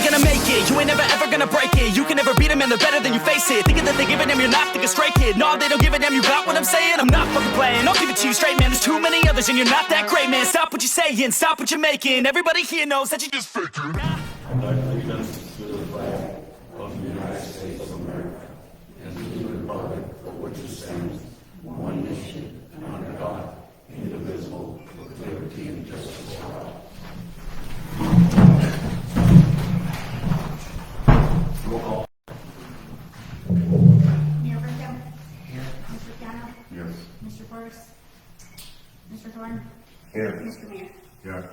ain't gonna make it, you ain't never ever gonna break it. You can never beat them and they're better than you, face it. Thinking that they give a damn, you're not, think a straight kid. No, they don't give a damn, you got what I'm saying? I'm not fucking playing, I'll give it to you straight, man. There's too many others and you're not that great, man. Stop what you're saying, stop what you're making. Everybody here knows that you just faking. Allegiance to the flag of the United States of America and to the republic for which it stands, one nation, under God, indivisible, with liberty and justice for all. Roll call. Mayor Burkham? Here. Mr. Piano? Yes. Mr. Forrest? Mr. Thorne? Here. Mr. Mayor? Here.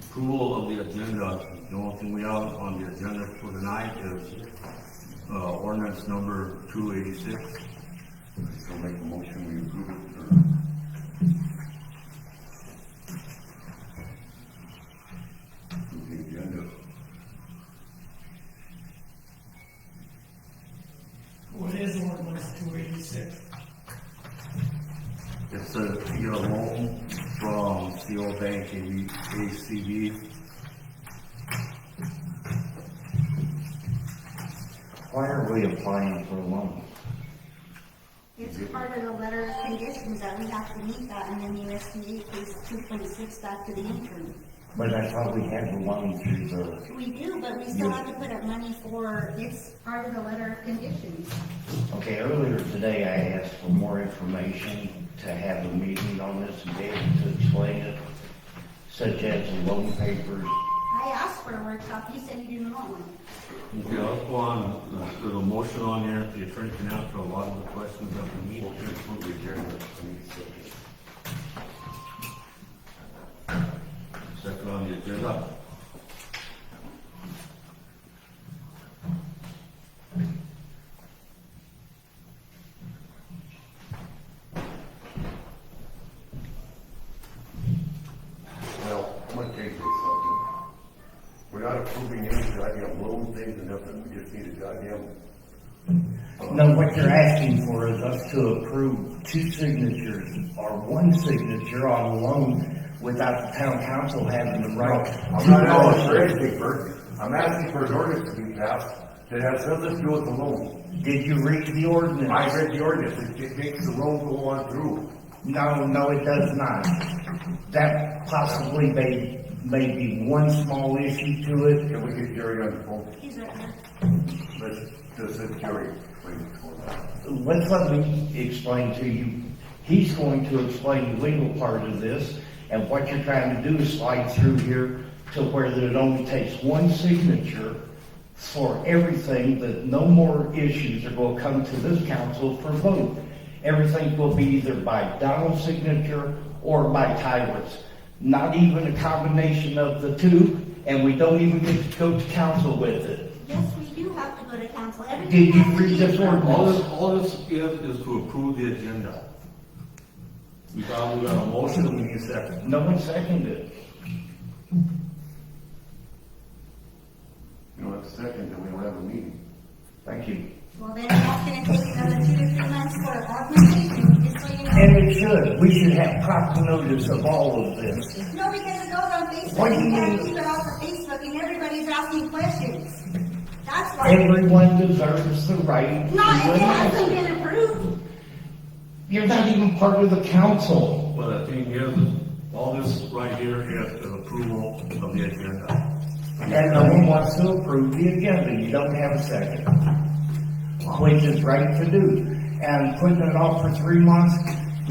Approval of the agenda. The only thing we have on the agenda for tonight is ordinance number 286. So make a motion, we approve it. The agenda. What is ordinance 286? It's a get a loan from CO Bank ACB. Why are we applying for a loan? It's part of the letter of conditions that we have to meet that, and then the USDA pays 2.6 back to the intern. But I thought we had the loan through the, We do, but we still have to put up money for, it's part of the letter of conditions. okay, earlier today I asked for more information to have a meeting on this and be able to explain it, such as the loan papers. I asked for a workshop, you said you didn't want one. Okay, let's go on, there's a motion on here, the attorney can answer a lot of the questions that we need. Second on the agenda. Well, I'm gonna take this something. We're not approving any goddamn loan things or nothing, we just need a goddamn. No, what you're asking for is us to approve two signatures or one signature on a loan without the town council having the right. I'm not asking for anything, Bert. I'm asking for an ordinance to be passed that has something to do with the loan. Did you read the ordinance? I read the ordinance, it makes the loan go on through. No, it does not. That possibly may be one small issue to it. Can we get Jerry on the phone? He's right here. Let's just Jerry, please. Let me explain to you. He's going to explain the legal part of this, and what you're trying to do is slide through here to where that it only takes one signature for everything, that no more issues are going to come to this council for vote. Everything will be either by Donald's signature or by Tyler's. Not even a combination of the two, and we don't even get to go to council with it. Yes, we do have to go to council. Everything Did you has to read be this approved. ordinance? All this is to approve the agenda. We got a motion, we need a second. No one seconded it. You know, that's second, and we don't have a meeting. Thank you. Well, then that's gonna take another 2 to 3 months for augmentation, just so you know. And it should. We should have proper notice of all of this. No, because it goes on What Facebook, do you you can't mean? keep it off of Facebook, and everybody's asking questions. That's why, Everyone deserves the right. not to if it an hasn't answer. been approved. You're not even part of the council. But the thing is, all this right here is an approval of the agenda. And no one wants to approve the agenda. You don't have a second. Which is right to do. And putting it off for 3 months,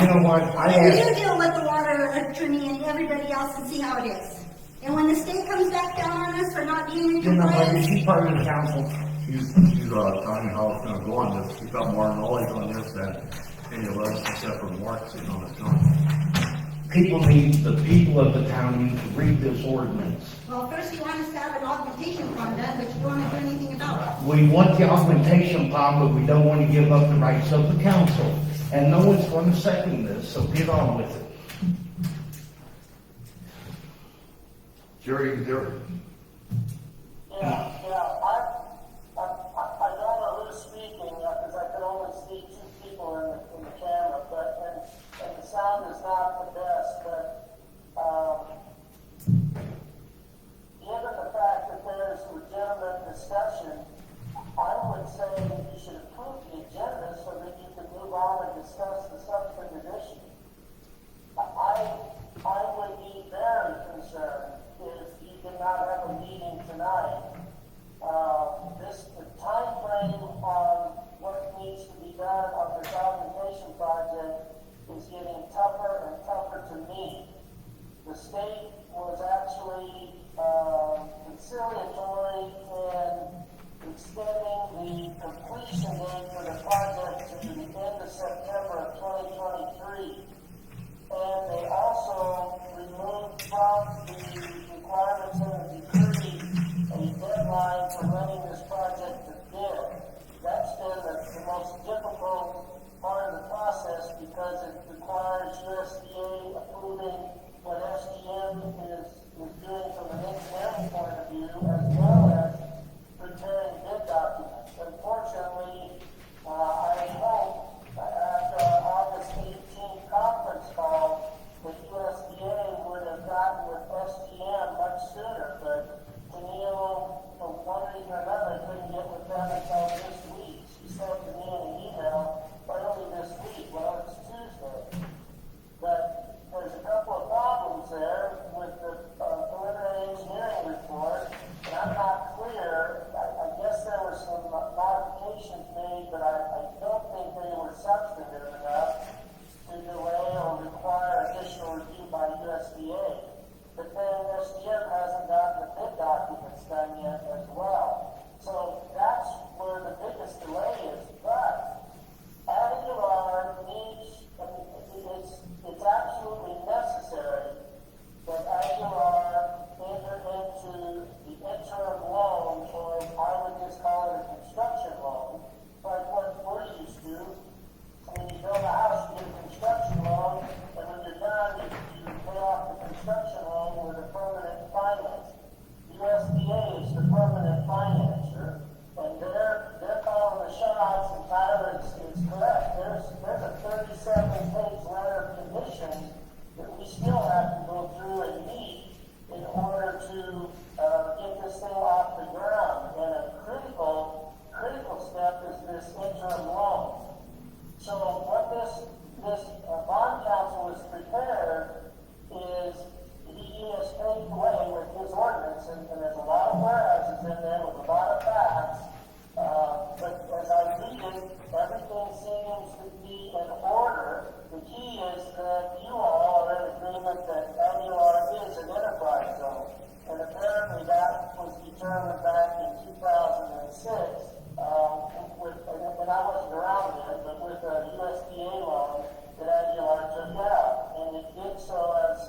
you know what? I And asked, you deal with the water attorney and everybody else and see how it is. And when the state comes back down on us for not being in you know what? compliance, She's part of the council. She's telling me how it's gonna go on this. She's got more knowledge on this than any of us except for Mark sitting on the phone. The people of the town need to read this ordinance. well, first you want us to have an augmentation plan done, but you don't want to do anything about it. We want the augmentation plan, but we don't want to give up the rights of the council. And no one's going to second this, so get on with it. Jerry, is there? Yeah, I don't know who's speaking, because I can only see 2 people in the camera, but, and the sound is not the best, but, given the fact that there's state was actually conciliatory in extending the completion date for the project to the end of September of 2023. And they also removed from the requirements of the decree a deadline for running this project to bid. That's been the most difficult part of the process because it requires USDA approving what SGM is doing from an engineering point of view, as well as preparing bid documents. Unfortunately, I hope at the August 18th conference call, the USDA would have gotten with SGM much sooner, but Tennille, for one reason or another, couldn't get with them until this week. She said to me in an email, early this week, well, it's Tuesday. But there's a couple of problems there with the preliminary engineering report, and I'm not clear. I guess there were some modifications made, but I don't think they were substantive enough to delay or require additional review by USDA. But then SGM hasn't gotten the bid documents done yet as well. So that's where the biggest delay is. But Aguilar needs, it's absolutely necessary that Aguilar enter into the interim loan, or I would just call it a construction loan, like what we're used to. When you build a house, you get a construction loan, and when you're done, you pay off the construction loan with a permanent finance. USDA is the permanent financer, and they're calling the shots, and Tyler is correct. There's a 37-page letter of conditions that we still have to go through and meet in order to get this thing off the ground. And a critical step is this interim loan. So what this bond council has prepared is he has paved the way with his ordinance, and there's a lot of whereases in there with a lot of facts. But as I read it, everything seems to be in order. The key is that you all are in agreement that Aguilar is an enterprise zone. And apparently that was determined back in 2006. And I wasn't around then, but with a USDA loan that Aguilar took out, and it did so as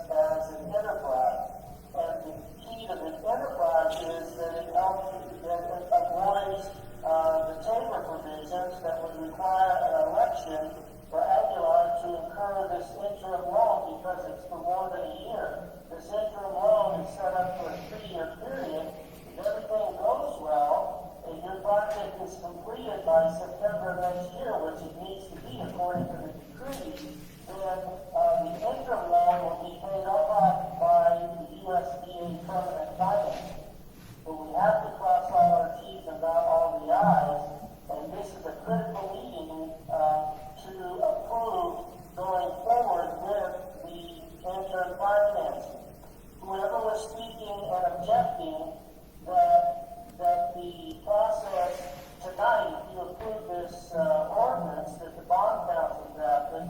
an enterprise. And the key to the enterprise is that it avoids the chamber provisions that would require an election for Aguilar to incur this interim loan because it's for more than a year. This interim loan is set up for a 3-year period. If everything goes well, and your project is completed by September of next year, which it needs to be according to the decree, then the interim loan will be paid off by the USDA permanent financing. But we have to cross all our T's and dot all the I's, and this is a critical meeting to approve going forward with the interim financing. Whoever was speaking and objecting that the process tonight, if you approve this ordinance that the bond council drafted,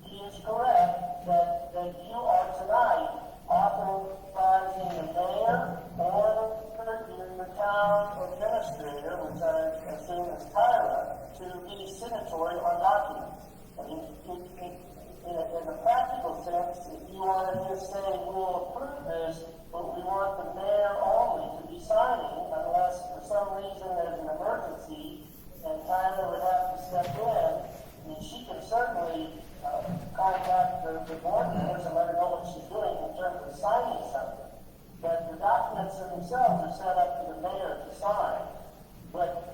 he is correct that you are tonight authorizing the mayor or the town administrator, which I assume is Tyler, to be signatory on documents. I mean, in a practical sense, if you want to just say we'll approve this, but we want the mayor only to be signing, unless for some reason there's an emergency and Tyler would have to step in, I mean, she can certainly contact the board members and let her know what she's doing in terms of signing something. But the documents themselves are set up for the mayor to sign. But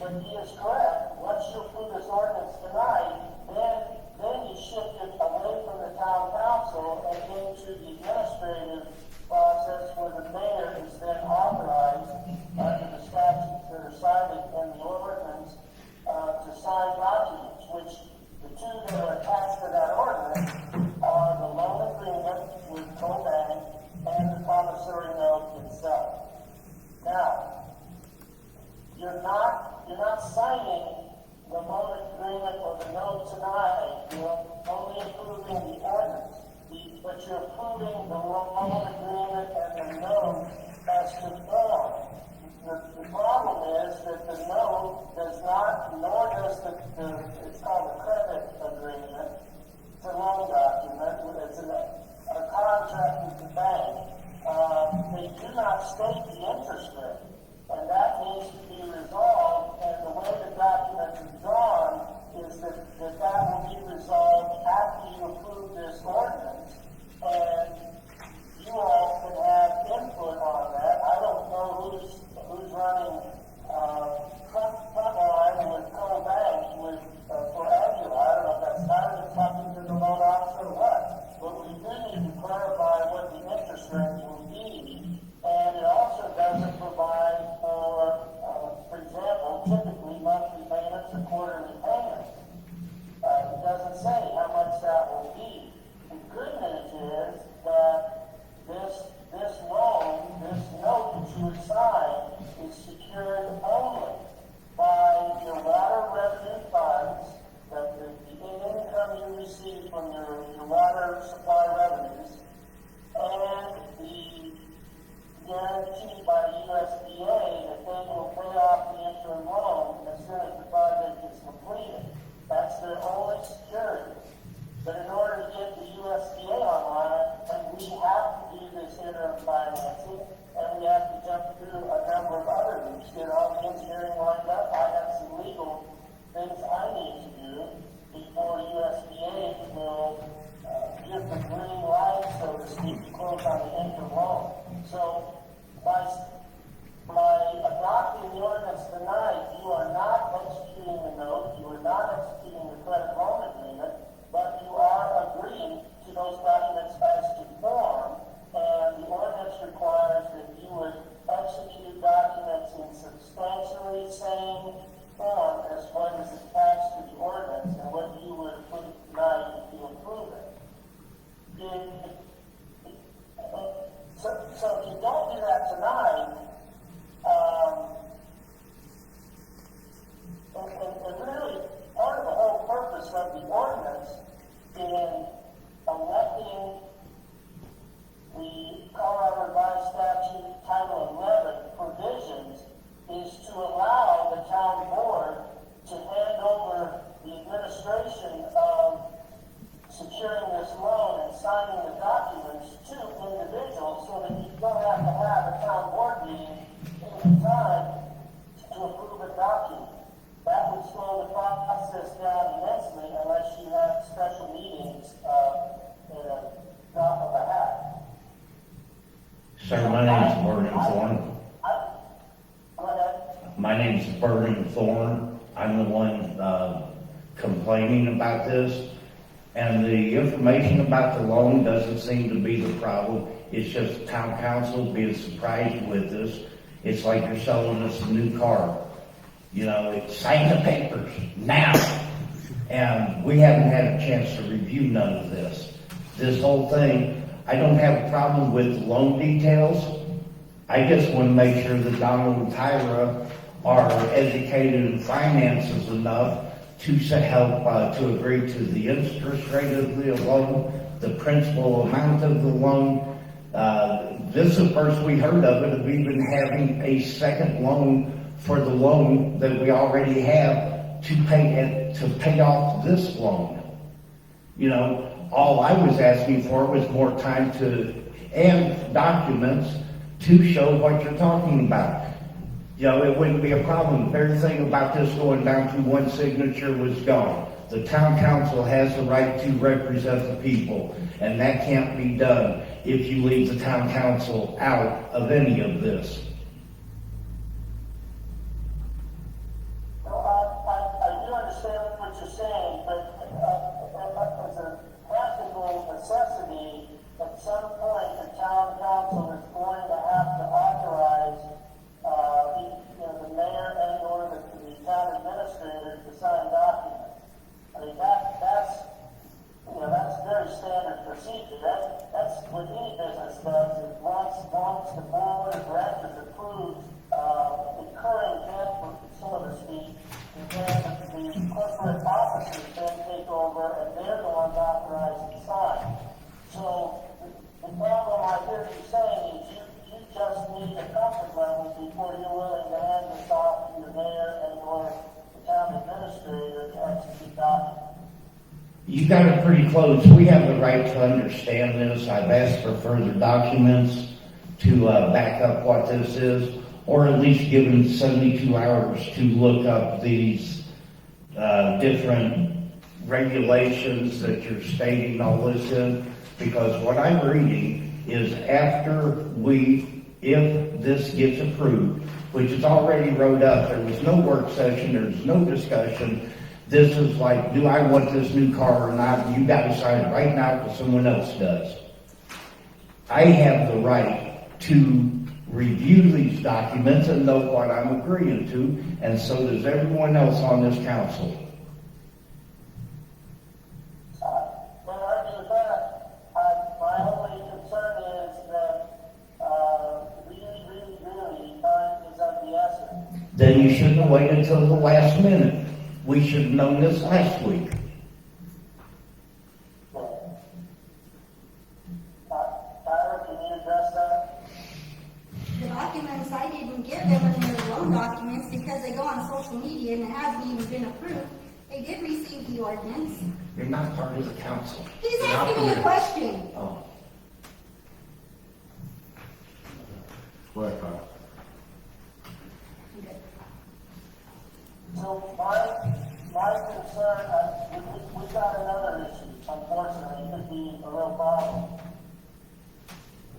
he is correct. Once you approve this ordinance tonight, then you shift it away from the town council and into the administrative process where the mayor is then authorized under the statutes that are cited in the ordinance to sign documents, which the two that are attached to that ordinance are the loan agreement with Cobank and the promissory note itself. Now, you're not signing the loan agreement or the note tonight. You're only approving the ordinance, but you're approving do not state the interest rate, and that needs to be resolved, and the way the document is drawn is that will be resolved after you approve this ordinance, and you all can have input on that. I don't know who's running front line with co-bank for Aguilar. I don't know if that's Tyler talking to the loan officer or what, but we do need to clarify what the interest rate will be, and it also doesn't provide for example, typically monthly payments or quarterly payments. It doesn't say how much that will be. The good news is that this loan, this note that you would sign, is secured only by your water revenue funds, the income you receive from your water supply revenues, and the guarantee by the USDA that they will pay off the interim loan as soon as the project is completed. That's their only security. But in order to get the USDA online, we have to do this interim financing, and we have to jump through a number of other hoops, get all the engineering lined up. I have some legal things I need to do before USDA will give the green light, so to speak, to close on the interim loan. So by adopting the ordinance tonight, you are not executing the note, you are not executing the credit loan agreement, but you are agreeing to those documents as to form, and the ordinance requires that you would execute documents in substantially same form as what is attached to the ordinance and what you would approve tonight if you approve it. So if you don't do that tonight, and really part of the whole purpose of the ordinance in electing the Colorado Revised Statute Title 11 provisions is to allow the town board to hand over the administration of securing this loan and signing the documents to individuals so that you don't have to have a town board meeting any time to approve a document. That would slow the process down immensely unless you have special meetings in a drop of a hat. Sir, my name's Vernon Thorne. Go ahead. My name's Vernon Thorne. I'm the one complaining about this. And the information about the loan doesn't seem to be the problem. It's just town council being surprised with this. It's like you're selling us a new car. You know, it's sign the papers now. And we haven't had a chance to review none of this. This whole thing, I don't have a problem with loan details. I just want to make sure that Donald and Tyra are educated in finances enough to help to agree to the interest rate of the loan, the principal amount of the loan. This is the first we heard of it, of even having a second loan for the loan that we already have to pay off this loan. You know, all I was asking for was more time and documents to show what you're talking about. You know, it wouldn't be a problem if everything about this going down to one signature was gone. The town council has the right to represent the people, and that can't be done if you leave the town council out of any of this. I do understand what you're saying, but as a practical necessity, at some point the town council is going to have to authorize the mayor and or the town administrator to sign documents. I mean, that's very standard procedure. That's what any business does. Is once the board of directors approves incurring debt, so to speak, then the corporate officers then take over and they're the ones authorized to sign. So the problem I hear you saying is you just need a comfort level before you're willing to hand this off to your mayor and or the town administrator to execute documents. You got it pretty close. We have the right to understand this. I've asked for further documents. to back up what this is, or at least give them 72 hours to look up these different regulations that you're stating all this in, because what I'm reading is if this gets approved, which is already wrote up, there was no work session, there's no discussion, this is like, do I want this new car or not? You got to decide right now because someone else does. I have the right to review these documents and know what I'm agreeing to, and so does everyone else on this council. Well, I do that. My only concern is that, really, time is of the essence. Then you shouldn't have waited until the last minute. We should have known this last week. Tyler, can you address that? The documents, I didn't give them when they were loan documents because they go on social media and it hasn't even been approved. They did receive the ordinance. You're not part of the council. He's asking me a question. Oh. What, Kyle? So my concern, we got another issue, unfortunately, it could be a real problem.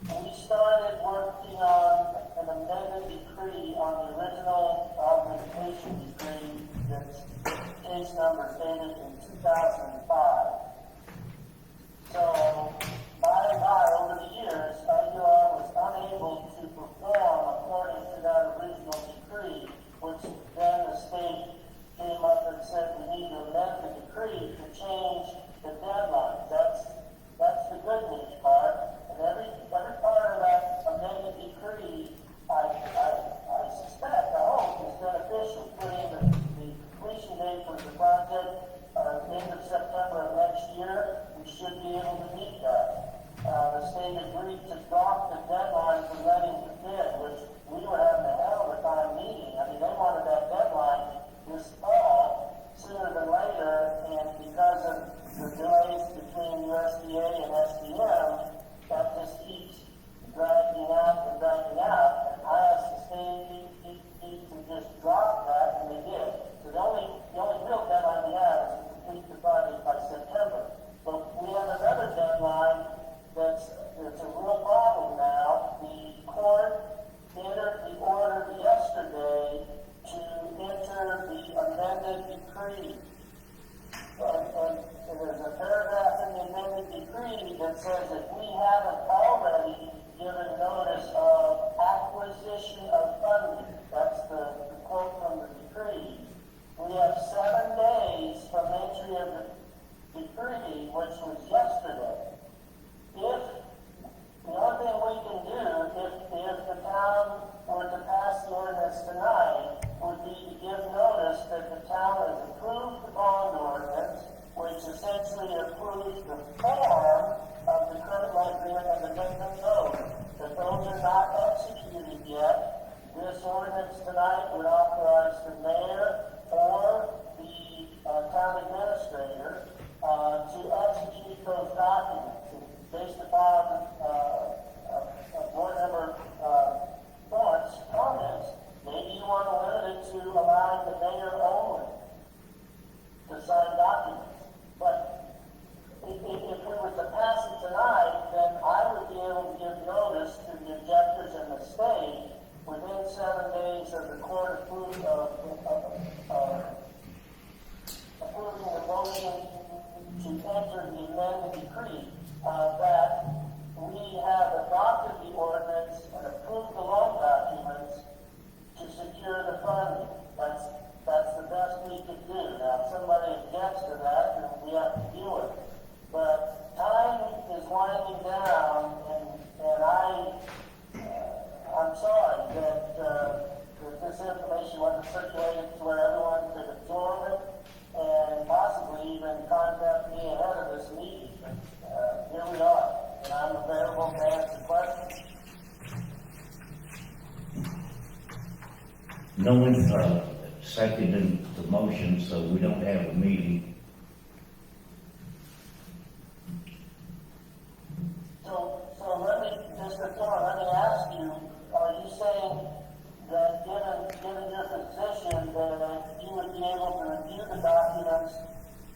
We started working on an amended decree on the original augmentation decree that's case number dated in 2005. So, by and by, over the years, Aguilar was unable to perform according to that original decree, which then the state came up and said we need to amend the decree to change the deadline. That's the good news part. And every part of that amended decree, I suspect, I hope, is beneficial, putting the completion date for the project end of September of next year. We should be able to meet that. The state agreed to drop the deadline for letting the bid, which we were having a hell of a time meeting. I mean, they wanted that deadline this fall sooner than later, and because of the delays between USDA and SDM, that just keeps dragging out and dragging out. And I asked the state to just drop that, and they did. So the only real deadline we have is to complete the project by September. But we have another deadline that's a real problem now. The court entered the order yesterday to enter the amended decree. And there's a paragraph in the amended decree that says if we haven't already given notice of acquisition of funding, that's the quote from the decree, we have 7 days from entry of the decree, which was yesterday. If the only thing we can do, if the town were to pass the ordinance tonight, would be to give notice that the town has approved the bond ordinance, which essentially approves the form of the current loan agreement and the maintenance code. If those are not executed yet, this ordinance tonight would authorize the mayor or the town administrator to execute those documents. Based upon board member Thorne's comments, maybe you want to limit it to allowing the mayor only to sign documents. But if we were to pass it tonight, then I would be able to give notice to the objectors in the state within 7 days of the court approving the motion to enter the amended decree. That we have adopted the ordinance and approved the loan documents to secure the funding. That's the best we could do. Now, if somebody objects to that, then we have to deal with it. But time is winding down, and I'm sorry that this information wasn't circulated to where everyone could absorb it and possibly even contact me ahead of this meeting. Here we are, and I'm available to answer questions. No one seconded the motion, so we don't have a meeting. So let me, just before, let me ask you, are you saying that given your position, that you would be able to review the documents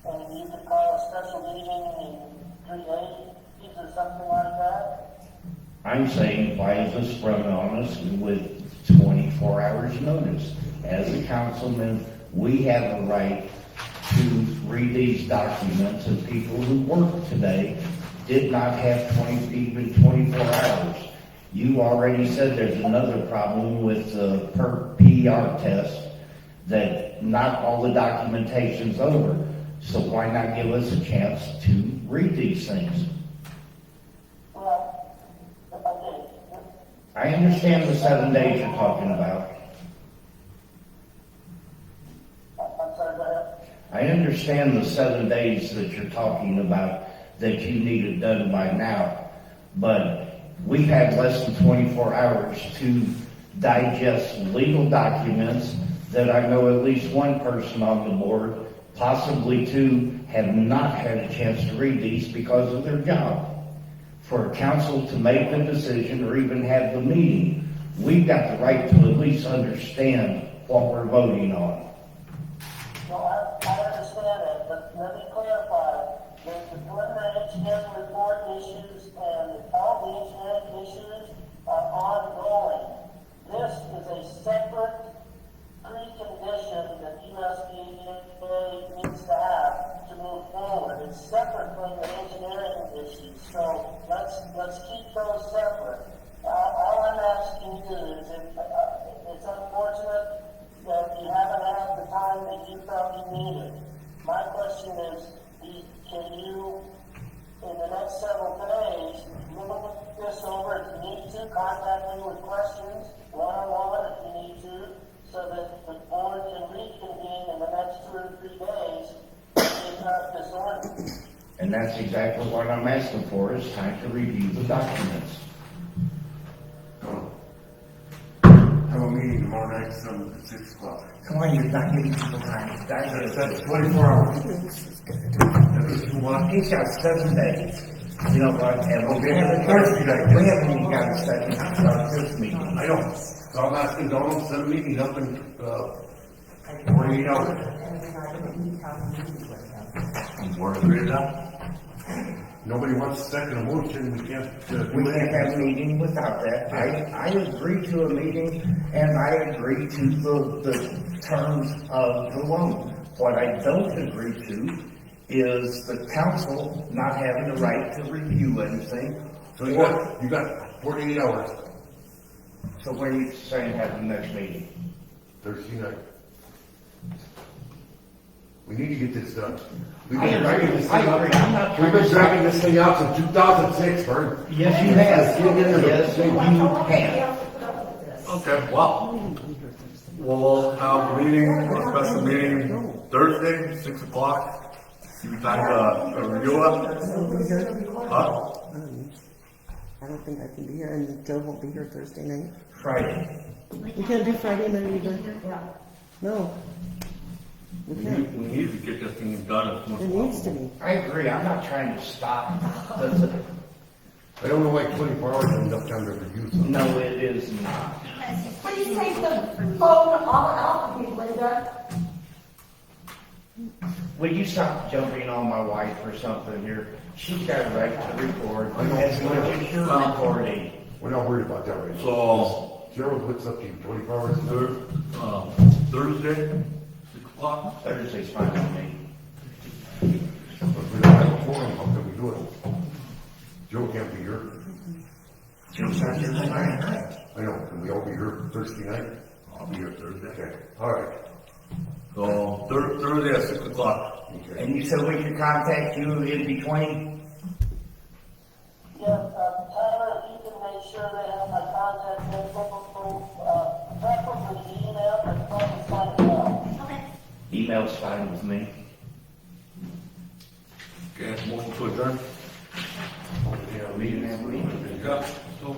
and you could call a special meeting in 3 days or something like that? I'm saying, why is this sprung on us with 24 hours notice? As a councilman, we have a right to read these documents, and people who work today did not have even 24 hours. You already said there's another problem with the per PR test, that not all the documentation's over. So why not give us a chance to read these things? Well, okay. I understand the 7 days you're talking about. I'm sorry, go ahead. I understand the 7 days that you're talking about, that you need it done by now. But we've had less than 24 hours to digest legal documents that I know at least one person on the board, possibly two, have not had a chance to read these because of their job. For council to make the decision or even have the meeting, we've got the right to at least understand what we're voting on. Well, I understand that, but let me clarify. The preliminary engineering report issues and all the engineering issues are ongoing. This is a separate precondition that USDA needs to have to move forward. It's separate from the engineering issues, so let's keep those separate. All I'm asking you is, it's unfortunate that you haven't had the time that you felt you needed. My question is, can you, in the next several days, look this over? If you need to, contact me with questions, one-on-one if you need to, so that the board can reconvene in the next 2 or 3 days to adopt this ordinance. And that's exactly what I'm asking for, is time to review the documents. Have a meeting tomorrow night, at 6 o'clock. Come on, you're not giving people time. That's 24 hours. That's too much. He's got 7 days. You know what, and we Okay, haven't Thursday night. we haven't even got a second to start this meeting. I know. So I'm asking Donald to set a meeting up in, 48 hours. We're agreed on. Nobody wants to second a motion, we can't, We can't have a meeting without that. I agree to a meeting, and I agree to the terms of the loan. What I don't agree to is the council not having the right to review anything. So you got 48 hours, So when are you saying have the next meeting? Thursday night. We need to get this done. We've I been dragging agree. this thing I agree. I'm not out. trying We've been to- dragging this thing out since 2006, Vern. Yes, you have. Yes, you have. Okay, well, we'll have a meeting, a special meeting Thursday, 6 o'clock. You time to review it. Huh? I don't think I can be here, and Joe won't be here Thursday night. Friday. We can't do Friday night either. No. We We can't. need to get this thing done as soon as It possible. needs to be. I agree. I'm not trying to stop. the- I don't know why 24 hours is enough time to review something. No, it is not. Please take the phone off of me, Linda. Will you stop jumping on my wife or something here? She's got a right to record. I know. As long as you're recording. We're not worried about that right now. So, Gerald, what's up to you, 24 hours? Thursday, 6 o'clock. Thursday's fine with me. If we don't have a forum, how can we do it? Joe can't be here. Jim's not here tonight. I know, can we all be here Thursday night? I'll be here Thursday. Okay, all right. So, Thursday at 6 o'clock. Okay. And you said we could contact you in between? Yeah, Tyler, if you can make sure they have my contact info, preferably email, but probably fine as well. Okay. Email's fine with me. Okay, motion to adjourn. Yeah, we can have a meeting. Yeah, so.